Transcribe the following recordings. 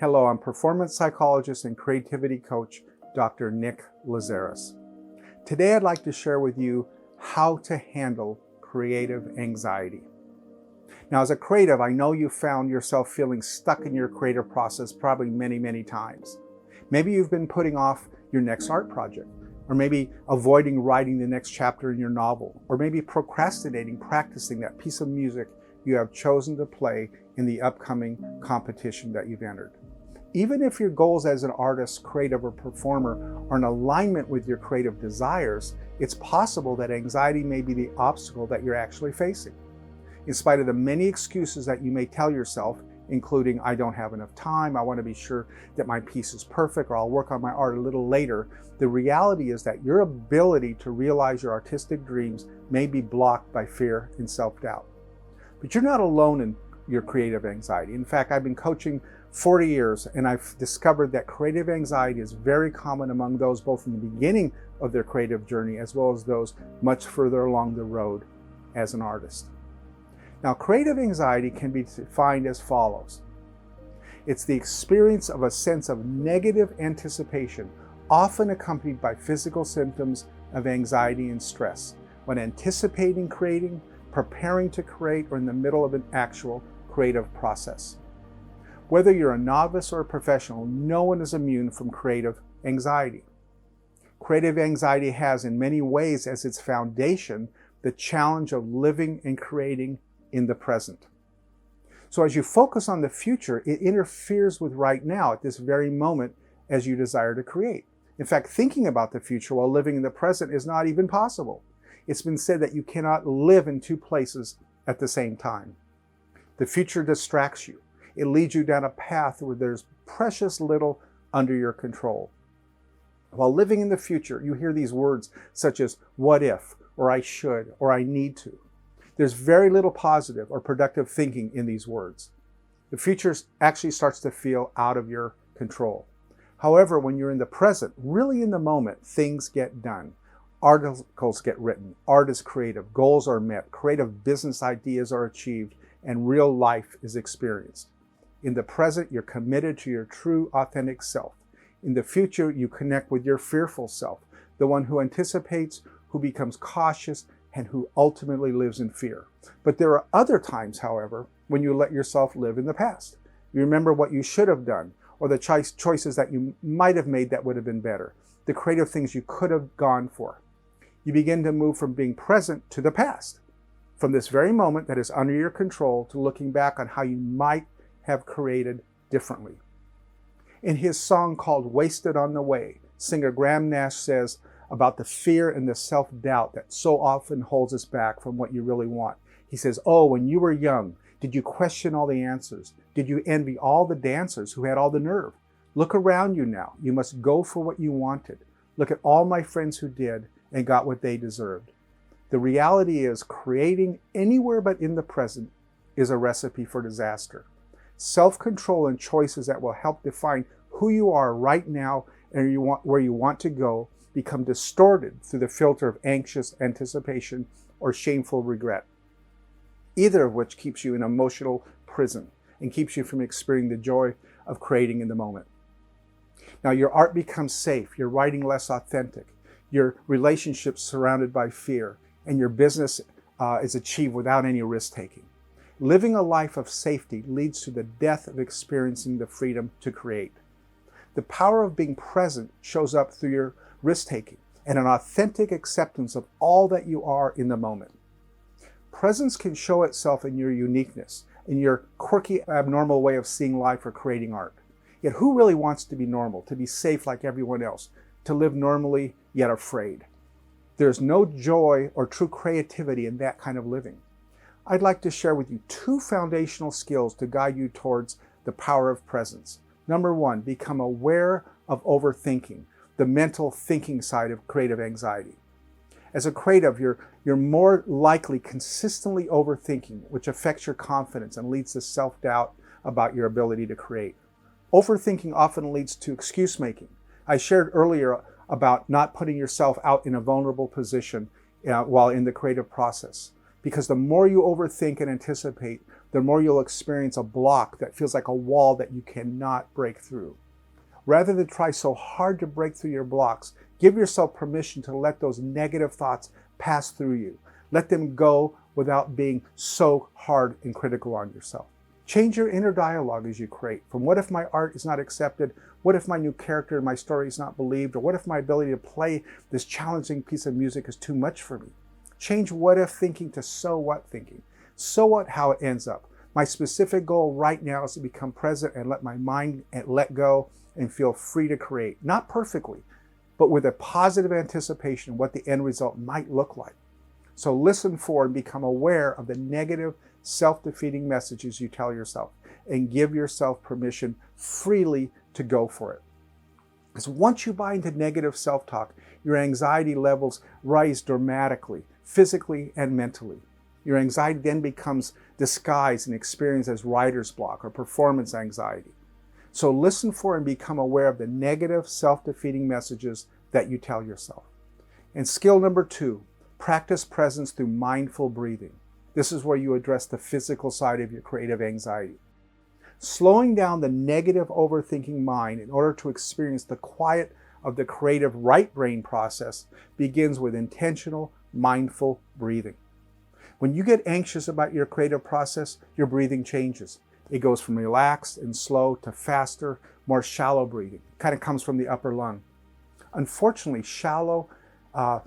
Hello, I'm performance psychologist and creativity coach, Dr. Nick Lazaris. Today I'd like to share with you how to handle creative anxiety. Now, as a creative, I know you found yourself feeling stuck in your creative process probably many times. Maybe you've been putting off your next art project, or maybe avoiding writing the next chapter in your novel, or maybe procrastinating practicing that piece of music you have chosen to play in the upcoming competition that you've entered. Even if your goals as an artist, creative, or performer are in alignment with your creative desires, it's possible that anxiety may be the obstacle that you're actually facing. In spite of the many excuses that you may tell yourself, including, I don't have enough time, I want to be sure that my piece is perfect, or I'll work on my art a little later, the reality is that your ability to realize your artistic dreams may be blocked by fear and self-doubt. But you're not alone in your creative anxiety. In fact, I've been coaching 40 years, and I've discovered that creative anxiety is very common among those both in the beginning of their creative journey as well as those much further along the road as an artist. Now, creative anxiety can be defined as follows. It's the experience of a sense of negative anticipation, often accompanied by physical symptoms of anxiety and stress, when anticipating creating, preparing to create, or in the middle of an actual creative process. Whether you're a novice or a professional, no one is immune from creative anxiety. Creative anxiety has, in many ways, as its foundation, the challenge of living and creating in the present. So as you focus on the future, it interferes with right now, at this very moment, as you desire to create. In fact, thinking about the future while living in the present is not even possible. It's been said that you cannot live in two places at the same time. The future distracts you. It leads you down a path where there's precious little under your control. While living in the future, you hear these words such as what if, or I should, or I need to. There's very little positive or productive thinking in these words. The future actually starts to feel out of your control. However, when you're in the present, really in the moment, things get done. Articles get written, art is creative, goals are met, creative business ideas are achieved, and real life is experienced. In the present, you're committed to your true, authentic self. In the future, you connect with your fearful self, the one who anticipates, who becomes cautious, and who ultimately lives in fear. But there are other times, however, when you let yourself live in the past. You remember what you should have done, or the choices that you might have made that would have been better, the creative things you could have gone for. You begin to move from being present to the past, from this very moment that is under your control to looking back on how you might have created differently. In his song called Wasted on the Way, singer Graham Nash says about the fear and the self-doubt that so often holds us back from what you really want. He says, oh, when you were young, did you question all the answers? Did you envy all the dancers who had all the nerve? Look around you now. You must go for what you wanted. Look at all my friends who did and got what they deserved. The reality is creating anywhere but in the present is a recipe for disaster. Self-control and choices that will help define who you are right now and where you want to go become distorted through the filter of anxious anticipation or shameful regret, either of which keeps you in emotional prison and keeps you from experiencing the joy of creating in the moment. Now, your art becomes safe, your writing less authentic, your relationships surrounded by fear, and your business is achieved without any risk-taking. Living a life of safety leads to the death of experiencing the freedom to create. The power of being present shows up through your risk-taking and an authentic acceptance of all that you are in the moment. Presence can show itself in your uniqueness, in your quirky, abnormal way of seeing life or creating art. Yet who really wants to be normal, to be safe like everyone else, to live normally yet afraid? There's no joy or true creativity in that kind of living. I'd like to share with you two foundational skills to guide you towards the power of presence. Number one, become aware of overthinking, the mental thinking side of creative anxiety. As a creative, you're more likely consistently overthinking, which affects your confidence and leads to self-doubt about your ability to create. Overthinking often leads to excuse making. I shared earlier about not putting yourself out in a vulnerable position while in the creative process. Because the more you overthink and anticipate, the more you'll experience a block that feels like a wall that you cannot break through. Rather than try so hard to break through your blocks, give yourself permission to let those negative thoughts pass through you. Let them go without being so hard and critical on yourself. Change your inner dialogue as you create. From what if my art is not accepted? What if my new character in my story is not believed? Or what if my ability to play this challenging piece of music is too much for me? Change what if thinking to so what thinking. So what how it ends up. My specific goal right now is to become present and let my mind let go and feel free to create. Not perfectly, but with a positive anticipation of what the end result might look like. So listen for and become aware of the negative, self-defeating messages you tell yourself and give yourself permission freely to go for it. Because once you buy into negative self-talk, your anxiety levels rise dramatically, physically and mentally. Your anxiety then becomes disguised and experienced as writer's block or performance anxiety. So listen for and become aware of the negative, self-defeating messages that you tell yourself. And skill number 2, practice presence through mindful breathing. This is where you address the physical side of your creative anxiety. Slowing down the negative overthinking mind in order to experience the quiet of the creative right brain process begins with intentional, mindful breathing. When you get anxious about your creative process, your breathing changes. It goes from relaxed and slow to faster, more shallow breathing. It kind of comes from the upper lung. Unfortunately, shallow,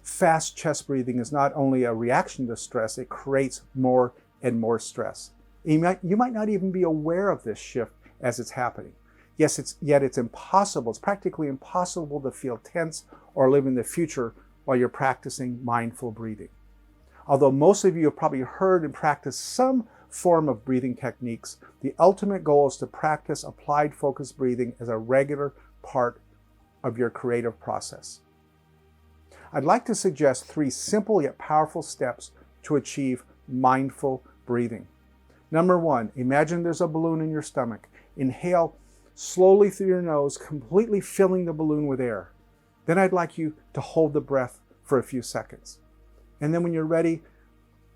fast chest breathing is not only a reaction to stress, it creates more and more stress. You might not even be aware of this shift as it's happening. Yet it's impossible. It's practically impossible to feel tense or live in the future while you're practicing mindful breathing. Although most of you have probably heard and practiced some form of breathing techniques, the ultimate goal is to practice applied focused breathing as a regular part of your creative process. I'd like to suggest 3 simple yet powerful steps to achieve mindful breathing. Number 1, imagine there's a balloon in your stomach. Inhale slowly through your nose, completely filling the balloon with air. Then I'd like you to hold the breath for a few seconds. And then when you're ready,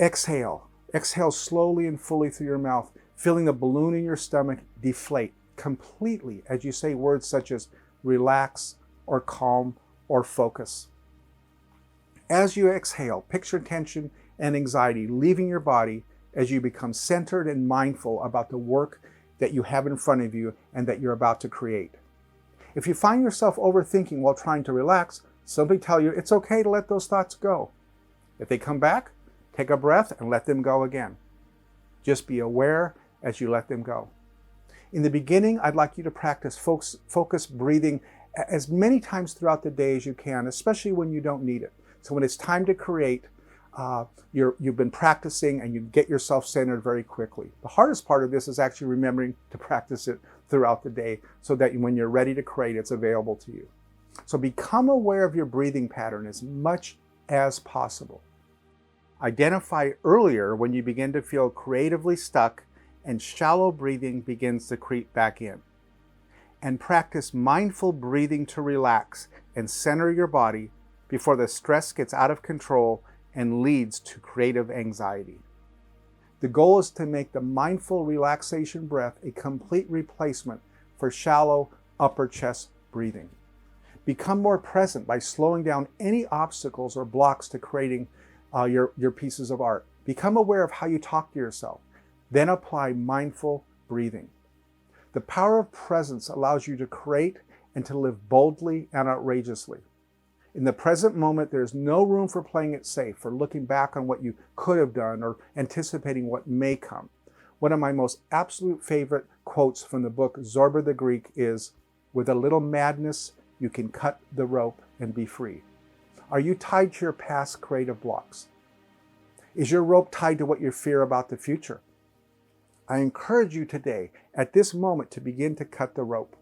exhale. Exhale slowly and fully through your mouth, feeling the balloon in your stomach deflate completely as you say words such as relax or calm or focus. As you exhale, picture tension and anxiety leaving your body as you become centered and mindful about the work that you have in front of you and that you're about to create. If you find yourself overthinking while trying to relax, simply tell you it's okay to let those thoughts go. If they come back, take a breath and let them go again. Just be aware as you let them go. In the beginning, I'd like you to practice focused breathing as many times throughout the day as you can, especially when you don't need it. So when it's time to create, you've been practicing and you get yourself centered very quickly. The hardest part of this is actually remembering to practice it throughout the day so that when you're ready to create, it's available to you. So become aware of your breathing pattern as much as possible. Identify earlier when you begin to feel creatively stuck and shallow breathing begins to creep back in. And practice mindful breathing to relax and center your body before the stress gets out of control and leads to creative anxiety. The goal is to make the mindful relaxation breath a complete replacement for shallow upper chest breathing. Become more present by slowing down any obstacles or blocks to creating your pieces of art. Become aware of how you talk to yourself. Then apply mindful breathing. The power of presence allows you to create and to live boldly and outrageously. In the present moment, there's no room for playing it safe, for looking back on what you could have done or anticipating what may come. One of my most absolute favorite quotes from the book Zorba the Greek is, "With a little madness, you can cut the rope and be free." Are you tied to your past creative blocks? Is your rope tied to what you fear about the future? I encourage you today, at this moment, to begin to cut the rope.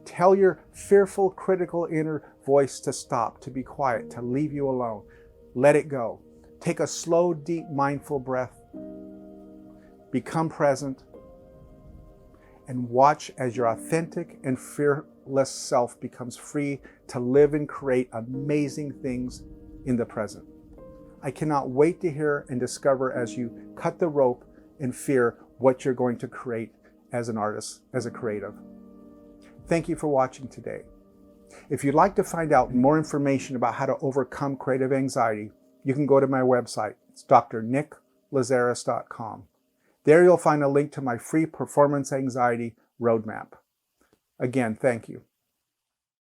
Tell your fearful, critical inner voice to stop, to be quiet, to leave you alone. Let it go. Take a slow, deep, mindful breath. Become present. And watch as your authentic and fearless self becomes free to live and create amazing things in the present. I cannot wait to hear and discover as you cut the rope in fear what you're going to create as an artist, as a creative. Thank you for watching today. If you'd like to find out more information about how to overcome creative anxiety, you can go to my website. It's drnicklazaris.com. There you'll find a link to my free performance anxiety roadmap. Again, thank you.